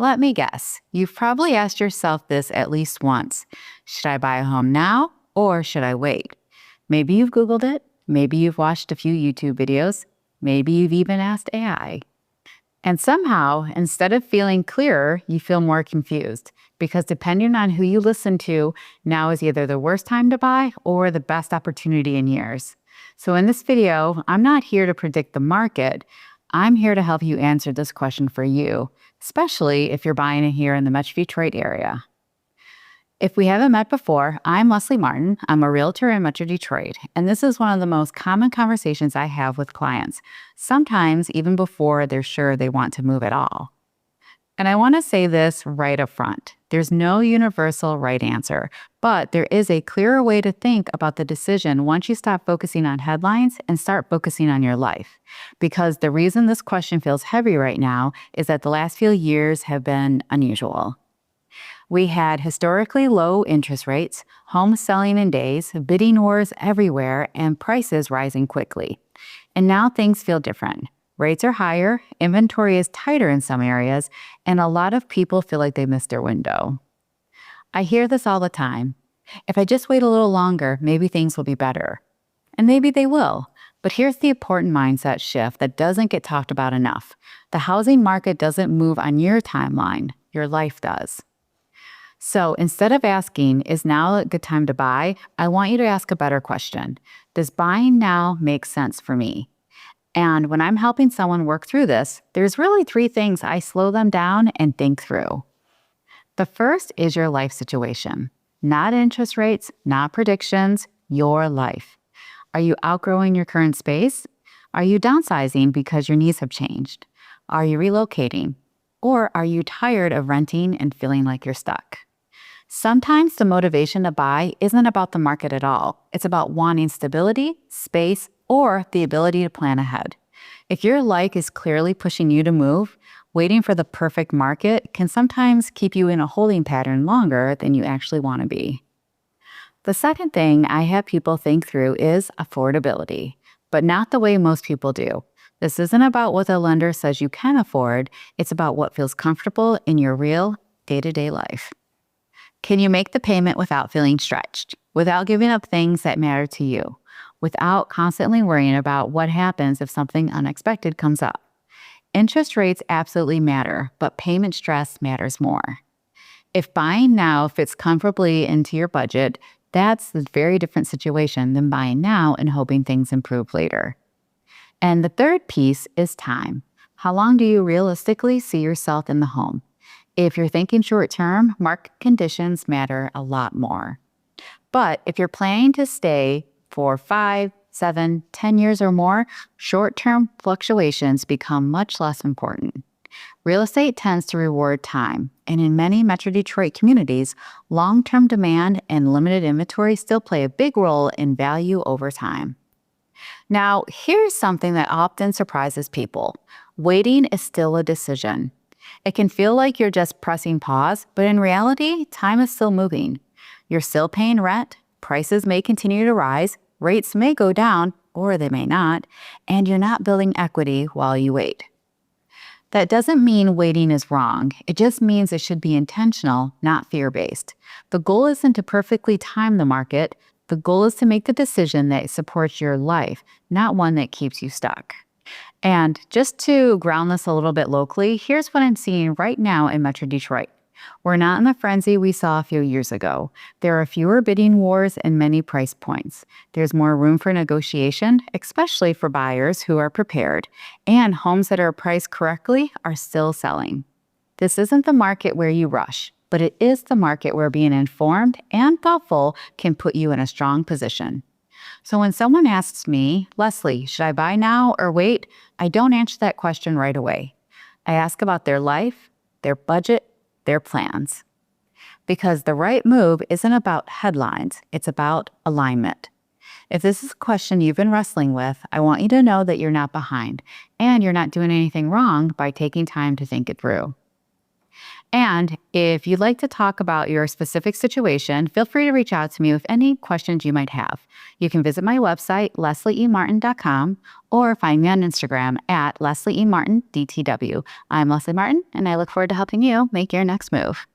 Let me guess. You've probably asked yourself this at least once. Should I buy a home now or should I wait? Maybe you've Googled it. Maybe you've watched a few YouTube videos. Maybe you've even asked AI. And somehow, instead of feeling clearer, you feel more confused because depending on who you listen to, now is either the worst time to buy or the best opportunity in years. So in this video, I'm not here to predict the market. I'm here to help you answer this question for you, especially if you're buying here in the Metro Detroit area. If we haven't met before, I'm Leslie Martin. I'm a realtor in Metro Detroit, and this is one of the most common conversations I have with clients, sometimes even before they're sure they want to move at all. And I want to say this right up front. There's no universal right answer, but there is a clearer way to think about the decision once you stop focusing on headlines and start focusing on your life. Because the reason this question feels heavy right now is that the last few years have been unusual. We had historically low interest rates, homes selling in days, bidding wars everywhere, and prices rising quickly. And now things feel different. Rates are higher, inventory is tighter in some areas, and a lot of people feel like they missed their window. I hear this all the time. If I just wait a little longer, maybe things will be better. And maybe they will. But here's the important mindset shift that doesn't get talked about enough. The housing market doesn't move on your timeline. Your life does. So instead of asking, is now a good time to buy? I want you to ask a better question. Does buying now make sense for me? And when I'm helping someone work through this, there's really three things I slow them down and think through. The first is your life situation. Not interest rates, not predictions, your life. Are you outgrowing your current space? Are you downsizing because your needs have changed? Are you relocating? Or are you tired of renting and feeling like you're stuck? Sometimes the motivation to buy isn't about the market at all. It's about wanting stability, space, or the ability to plan ahead. If your life is clearly pushing you to move, waiting for the perfect market can sometimes keep you in a holding pattern longer than you actually want to be. The second thing I have people think through is affordability, but not the way most people do. This isn't about what the lender says you can afford. It's about what feels comfortable in your real day-to-day life. Can you make the payment without feeling stretched, without giving up things that matter to you, without constantly worrying about what happens if something unexpected comes up? Interest rates absolutely matter, but payment stress matters more. If buying now fits comfortably into your budget, that's a very different situation than buying now and hoping things improve later. And the third piece is time. How long do you realistically see yourself in the home? If you're thinking short term, market conditions matter a lot more. But if you're planning to stay for 5, 7, 10 years or more, short-term fluctuations become much less important. Real estate tends to reward time, and in many Metro Detroit communities, long-term demand and limited inventory still play a big role in value over time. Now, here's something that often surprises people. Waiting is still a decision. It can feel like you're just pressing pause, but in reality, time is still moving. You're still paying rent, prices may continue to rise, rates may go down, or they may not, and you're not building equity while you wait. That doesn't mean waiting is wrong. It just means it should be intentional, not fear-based. The goal isn't to perfectly time the market. The goal is to make the decision that supports your life, not one that keeps you stuck. And just to ground this a little bit locally, here's what I'm seeing right now in Metro Detroit. We're not in the frenzy we saw a few years ago. There are fewer bidding wars and many price points. There's more room for negotiation, especially for buyers who are prepared, and homes that are priced correctly are still selling. This isn't the market where you rush, but it is the market where being informed and thoughtful can put you in a strong position. So when someone asks me, Leslie, should I buy now or wait? I don't answer that question right away. I ask about their life, their budget, their plans. Because the right move isn't about headlines, it's about alignment. If this is a question you've been wrestling with, I want you to know that you're not behind, and you're not doing anything wrong by taking time to think it through. And if you'd like to talk about your specific situation, feel free to reach out to me with any questions you might have. You can visit my website, leslieemartin.com, or find me on Instagram at leslieemartindtw. I'm Leslie Martin, and I look forward to helping you make your next move.